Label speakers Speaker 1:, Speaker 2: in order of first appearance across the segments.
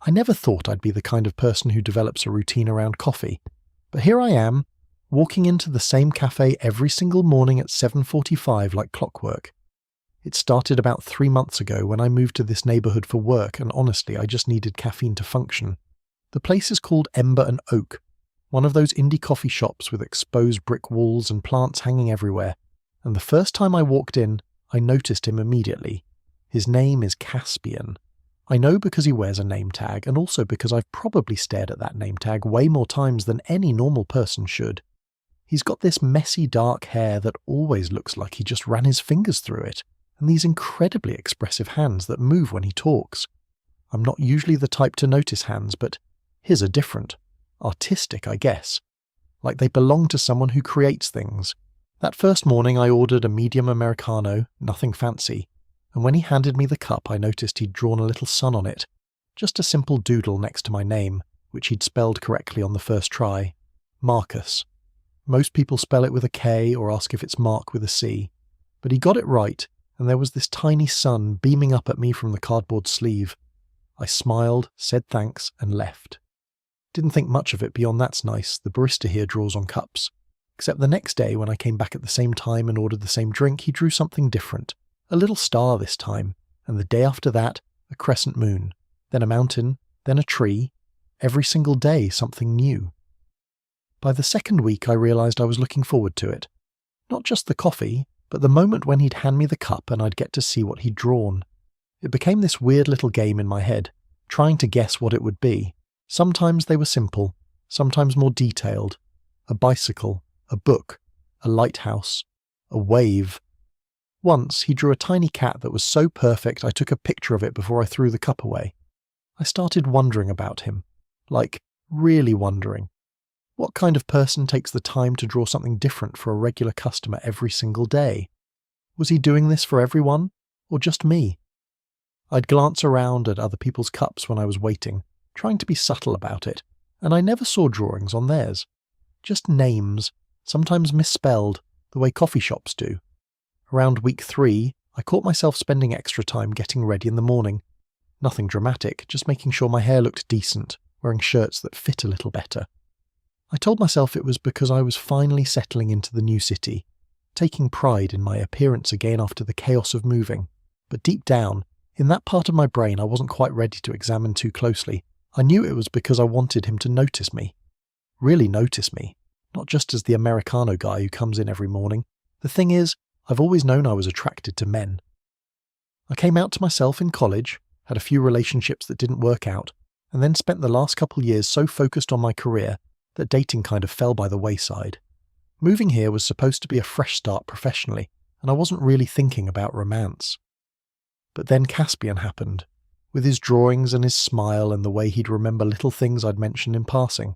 Speaker 1: I never thought I'd be the kind of person who develops a routine around coffee, but here I am, walking into the same cafe every single morning at 7:45 like clockwork. It started about 3 months ago when I moved to this neighbourhood for work, and honestly I just needed caffeine to function. The place is called Ember and Oak, one of those indie coffee shops with exposed brick walls and plants hanging everywhere, and the first time I walked in, I noticed him immediately. His name is Caspian. I know because he wears a name tag, and also because I've probably stared at that name tag way more times than any normal person should. He's got this messy dark hair that always looks like he just ran his fingers through it, and these incredibly expressive hands that move when he talks. I'm not usually the type to notice hands, but his are different. Artistic, I guess. Like they belong to someone who creates things. That first morning I ordered a medium Americano, nothing fancy, and when he handed me the cup I noticed he'd drawn a little sun on it. Just a simple doodle next to my name, which he'd spelled correctly on the first try. Marcus. Most people spell it with a K or ask if it's Mark with a C. But he got it right, and there was this tiny sun beaming up at me from the cardboard sleeve. I smiled, said thanks, and left. Didn't think much of it beyond that's nice, the barista here draws on cups. Except the next day when I came back at the same time and ordered the same drink, he drew something different. A little star this time, and the day after that, a crescent moon. Then a mountain, then a tree. Every single day something new. By the second week I realised I was looking forward to it. Not just the coffee, but the moment when he'd hand me the cup and I'd get to see what he'd drawn. It became this weird little game in my head, trying to guess what it would be. Sometimes they were simple, sometimes more detailed. A bicycle, a book, a lighthouse, a wave. Once he drew a tiny cat that was so perfect I took a picture of it before I threw the cup away. I started wondering about him. Like, really wondering. What kind of person takes the time to draw something different for a regular customer every single day? Was he doing this for everyone, or just me? I'd glance around at other people's cups when I was waiting, trying to be subtle about it, and I never saw drawings on theirs. Just names, sometimes misspelled, the way coffee shops do. Around week 3, I caught myself spending extra time getting ready in the morning. Nothing dramatic, just making sure my hair looked decent, wearing shirts that fit a little better. I told myself it was because I was finally settling into the new city, taking pride in my appearance again after the chaos of moving. But deep down, in that part of my brain I wasn't quite ready to examine too closely. I knew it was because I wanted him to notice me. Really notice me, not just as the Americano guy who comes in every morning. The thing is, I've always known I was attracted to men. I came out to myself in college, had a few relationships that didn't work out, and then spent the last couple years so focused on my career that dating kind of fell by the wayside. Moving here was supposed to be a fresh start professionally, and I wasn't really thinking about romance. But then Caspian happened, with his drawings and his smile and the way he'd remember little things I'd mentioned in passing.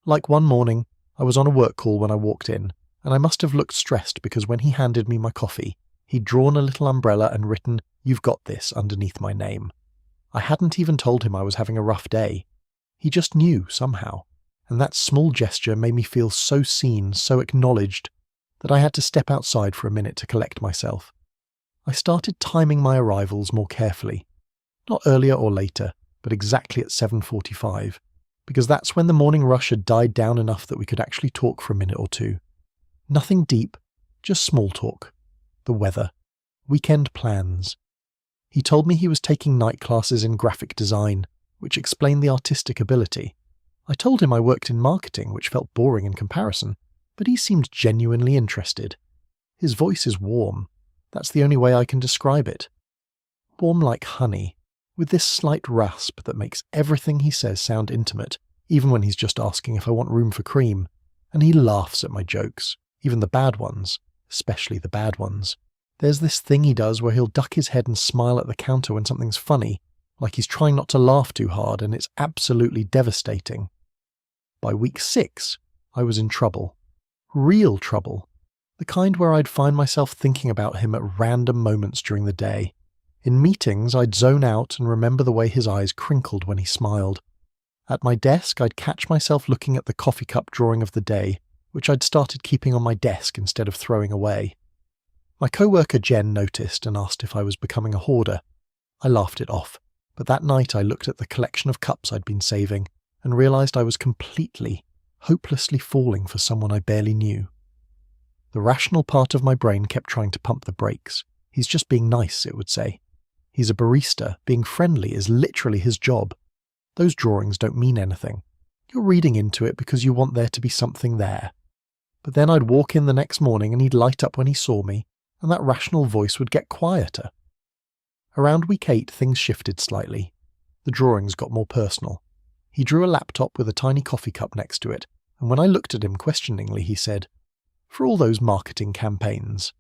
Speaker 1: Like one morning, I was on a work call when I walked in, and I must have looked stressed because when he handed me my coffee, he'd drawn a little umbrella and written, "You've got this," underneath my name. I hadn't even told him I was having a rough day. He just knew somehow. And that small gesture made me feel so seen, so acknowledged, that I had to step outside for a minute to collect myself. I started timing my arrivals more carefully. Not earlier or later, but exactly at 7:45, because that's when the morning rush had died down enough that we could actually talk for a minute or two. Nothing deep, just small talk. The weather. Weekend plans. He told me he was taking night classes in graphic design, which explained the artistic ability. I told him I worked in marketing, which felt boring in comparison, but he seemed genuinely interested. His voice is warm. That's the only way I can describe it. Warm like honey, with this slight rasp that makes everything he says sound intimate, even when he's just asking if I want room for cream. And he laughs at my jokes, even the bad ones, especially the bad ones. There's this thing he does where he'll duck his head and smile at the counter when something's funny, like he's trying not to laugh too hard, and it's absolutely devastating. By week 6, I was in trouble. Real trouble. The kind where I'd find myself thinking about him at random moments during the day. In meetings, I'd zone out and remember the way his eyes crinkled when he smiled. At my desk, I'd catch myself looking at the coffee cup drawing of the day, which I'd started keeping on my desk instead of throwing away. My co-worker Jen noticed and asked if I was becoming a hoarder. I laughed it off, But that night I looked at the collection of cups I'd been saving and realised I was completely, hopelessly falling for someone I barely knew. The rational part of my brain kept trying to pump the brakes. He's just being nice, it would say. He's a barista. Being friendly is literally his job. Those drawings don't mean anything. You're reading into it because you want there to be something there. But then I'd walk in the next morning and he'd light up when he saw me, and that rational voice would get quieter. Around week 8, things shifted slightly. The drawings got more personal. He drew a laptop with a tiny coffee cup next to it, and when I looked at him questioningly, he said, "For all those marketing campaigns."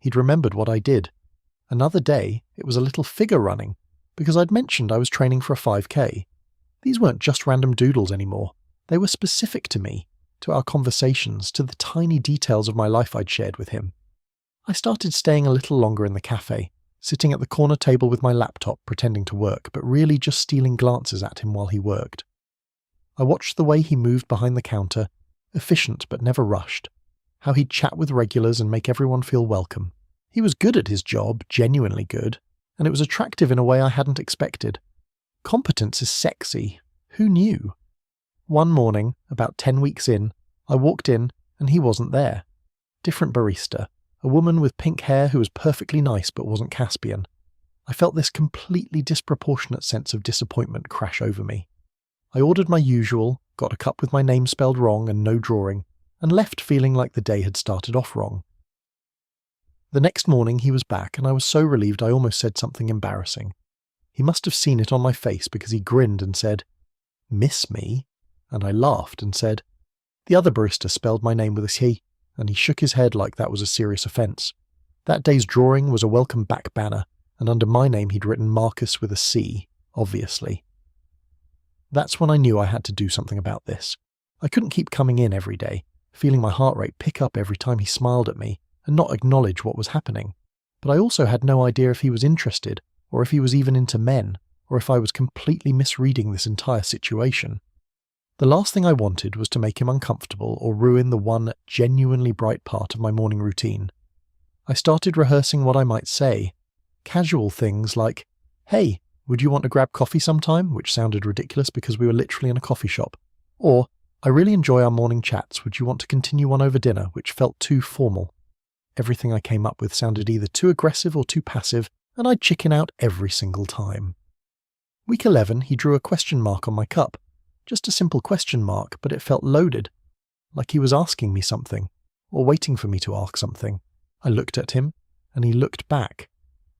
Speaker 1: He'd remembered what I did. Another day, it was a little figure running, because I'd mentioned I was training for a 5K. These weren't just random doodles anymore. They were specific to me, to our conversations, to the tiny details of my life I'd shared with him. I started staying a little longer in the cafe, sitting at the corner table with my laptop pretending to work, but really just stealing glances at him while he worked. I watched the way he moved behind the counter, efficient but never rushed, how he'd chat with regulars and make everyone feel welcome. He was good at his job, genuinely good, and it was attractive in a way I hadn't expected. Competence is sexy. Who knew? One morning, about 10 weeks in, I walked in and he wasn't there. Different barista, a woman with pink hair who was perfectly nice but wasn't Caspian. I felt this completely disproportionate sense of disappointment crash over me. I ordered my usual, got a cup with my name spelled wrong and no drawing, and left feeling like the day had started off wrong. The next morning he was back and I was so relieved I almost said something embarrassing. He must have seen it on my face because he grinned and said, "Miss me?" And I laughed and said, "The other barista spelled my name with a C," and he shook his head like that was a serious offence. That day's drawing was a welcome back banner, and under my name he'd written Marcus with a C, obviously. That's when I knew I had to do something about this. I couldn't keep coming in every day, feeling my heart rate pick up every time he smiled at me, and not acknowledge what was happening. But I also had no idea if he was interested, or if he was even into men, or if I was completely misreading this entire situation. The last thing I wanted was to make him uncomfortable or ruin the one genuinely bright part of my morning routine. I started rehearsing what I might say. Casual things like, "Hey, would you want to grab coffee sometime?" which sounded ridiculous because we were literally in a coffee shop. Or, "I really enjoy our morning chats, would you want to continue one over dinner?" which felt too formal. Everything I came up with sounded either too aggressive or too passive, and I'd chicken out every single time. Week 11, he drew a question mark on my cup. Just a simple question mark, but it felt loaded, like he was asking me something, or waiting for me to ask something. I looked at him, and he looked back,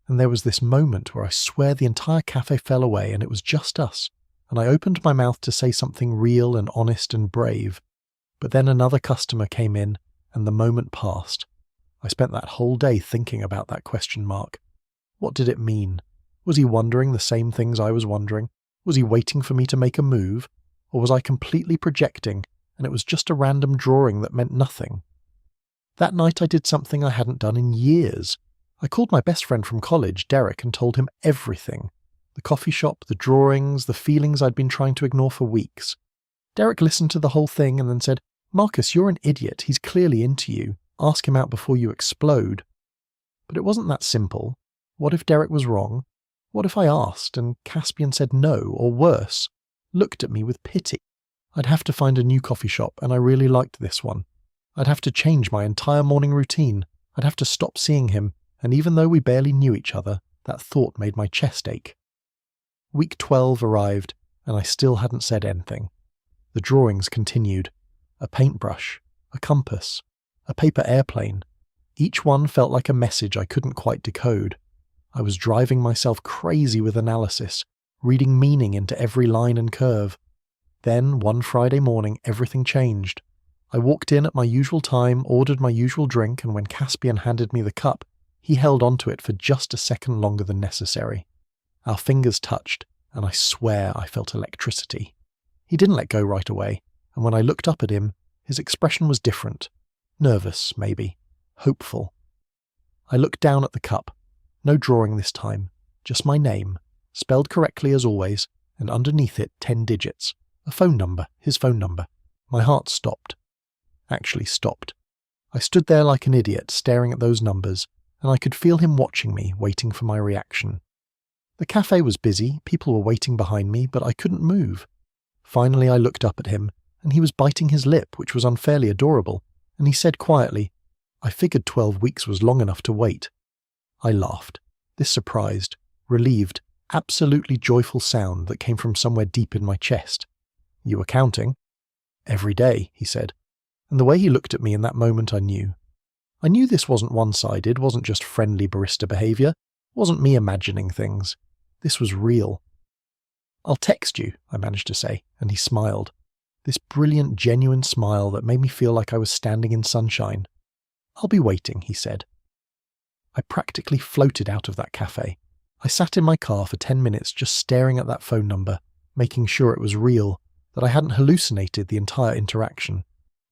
Speaker 1: and there was this moment where I swear the entire cafe fell away and it was just us, and I opened my mouth to say something real and honest and brave. But then another customer came in, and the moment passed. I spent that whole day thinking about that question mark. What did it mean? Was he wondering the same things I was wondering? Was he waiting for me to make a move? Or was I completely projecting, and it was just a random drawing that meant nothing? That night I did something I hadn't done in years. I called my best friend from college, Derek, and told him everything. The coffee shop, the drawings, the feelings I'd been trying to ignore for weeks. Derek listened to the whole thing and then said, "Marcus, you're an idiot. He's clearly into you. Ask him out before you explode." But it wasn't that simple. What if Derek was wrong? What if I asked and Caspian said no, or worse, looked at me with pity? I'd have to find a new coffee shop, and I really liked this one. I'd have to change my entire morning routine. I'd have to stop seeing him, and even though we barely knew each other, that thought made my chest ache. Week 12 arrived, and I still hadn't said anything. The drawings continued. A paintbrush, a compass, a paper airplane. Each one felt like a message I couldn't quite decode. I was driving myself crazy with analysis, reading meaning into every line and curve. Then, one Friday morning, everything changed. I walked in at my usual time, ordered my usual drink, and when Caspian handed me the cup, he held onto it for just a second longer than necessary. Our fingers touched, and I swear I felt electricity. He didn't let go right away, and when I looked up at him, his expression was different. Nervous, maybe. Hopeful. I looked down at the cup. No drawing this time, just my name, spelled correctly as always, and underneath it 10 digits. A phone number, his phone number. My heart stopped. Actually stopped. I stood there like an idiot, staring at those numbers, and I could feel him watching me, waiting for my reaction. The cafe was busy, people were waiting behind me, but I couldn't move. Finally I looked up at him, and he was biting his lip, which was unfairly adorable, and he said quietly, "I figured 12 weeks was long enough to wait." I laughed. This surprised, relieved, absolutely joyful sound that came from somewhere deep in my chest. "You were counting?" "Every day," he said, and the way he looked at me in that moment I knew. I knew this wasn't one-sided, wasn't just friendly barista behaviour, wasn't me imagining things. This was real. "I'll text you," I managed to say, and he smiled. This brilliant, genuine smile that made me feel like I was standing in sunshine. "I'll be waiting," he said. I practically floated out of that cafe. I sat in my car for 10 minutes just staring at that phone number, making sure it was real, that I hadn't hallucinated the entire interaction.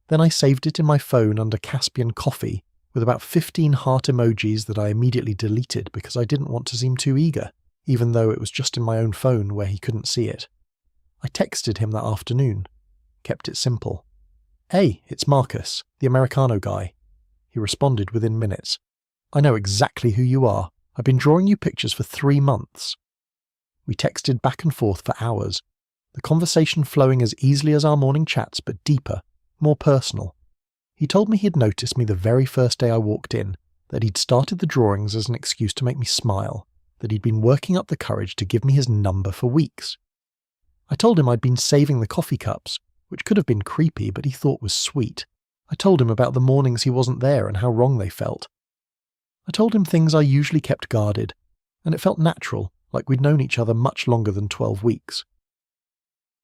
Speaker 1: Then I saved it in my phone under Caspian Coffee, with about 15 heart emojis that I immediately deleted because I didn't want to seem too eager, even though it was just in my own phone where he couldn't see it. I texted him that afternoon. Kept it simple. "Hey, it's Marcus, the Americano guy." He responded within minutes. "I know exactly who you are. I've been drawing you pictures for 3 months. We texted back and forth for hours, the conversation flowing as easily as our morning chats, but deeper, more personal. He told me he'd noticed me the very first day I walked in, that he'd started the drawings as an excuse to make me smile, that he'd been working up the courage to give me his number for weeks. I told him I'd been saving the coffee cups, which could have been creepy but he thought was sweet. I told him about the mornings he wasn't there and how wrong they felt. I told him things I usually kept guarded, and it felt natural, like we'd known each other much longer than 12 weeks.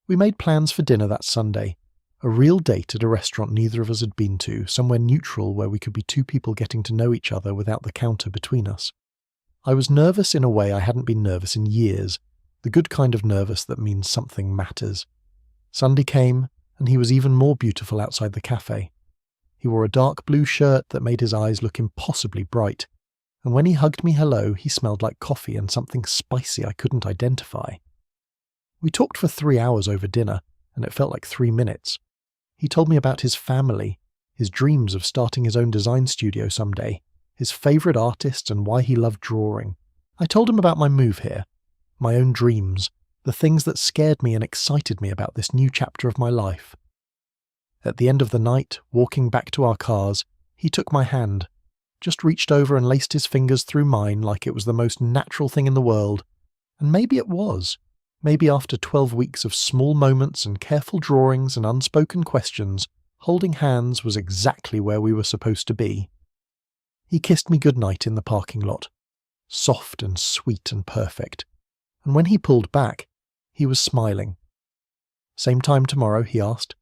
Speaker 1: We made plans for dinner that Sunday, a real date at a restaurant neither of us had been to, somewhere neutral where we could be two people getting to know each other without the counter between us. I was nervous in a way I hadn't been nervous in years, the good kind of nervous that means something matters. Sunday came, and he was even more beautiful outside the cafe. He wore a dark blue shirt that made his eyes look impossibly bright, and when he hugged me hello, he smelled like coffee and something spicy I couldn't identify. We talked for 3 hours over dinner, and it felt like 3 minutes. He told me about his family, his dreams of starting his own design studio someday, his favourite artists and why he loved drawing. I told him about my move here, my own dreams, the things that scared me and excited me about this new chapter of my life. At the end of the night, walking back to our cars, he took my hand, just reached over and laced his fingers through mine like it was the most natural thing in the world. And maybe it was. Maybe after 12 weeks of small moments and careful drawings and unspoken questions, holding hands was exactly where we were supposed to be. He kissed me goodnight in the parking lot, soft and sweet and perfect. And when he pulled back, he was smiling. "Same time tomorrow?" he asked.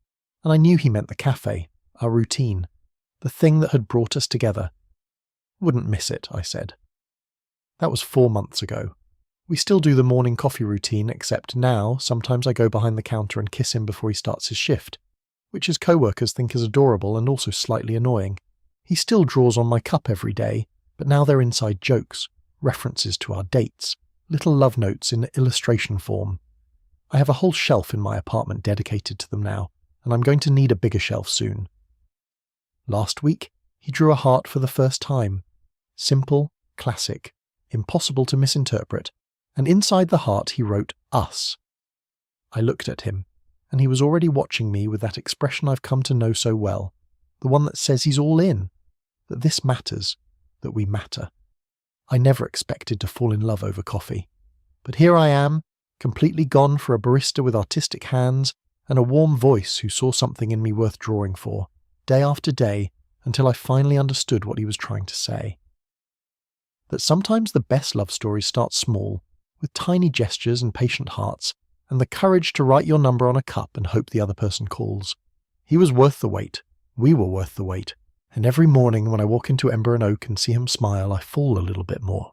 Speaker 1: And I knew he meant the cafe, our routine, the thing that had brought us together. "Wouldn't miss it," I said. That was 4 months ago. We still do the morning coffee routine, except now sometimes I go behind the counter and kiss him before he starts his shift, which his co-workers think is adorable and also slightly annoying. He still draws on my cup every day, but now they're inside jokes, references to our dates, little love notes in illustration form. I have a whole shelf in my apartment dedicated to them now, and I'm going to need a bigger shelf soon. Last week, he drew a heart for the first time. Simple, classic, impossible to misinterpret, and inside the heart he wrote us. I looked at him, and he was already watching me with that expression I've come to know so well, the one that says he's all in, that this matters, that we matter. I never expected to fall in love over coffee, but here I am, completely gone for a barista with artistic hands and a warm voice who saw something in me worth drawing for, day after day, until I finally understood what he was trying to say. That sometimes the best love stories start small, with tiny gestures and patient hearts, and the courage to write your number on a cup and hope the other person calls. He was worth the wait. We were worth the wait. And every morning when I walk into Ember and Oak and see him smile, I fall a little bit more.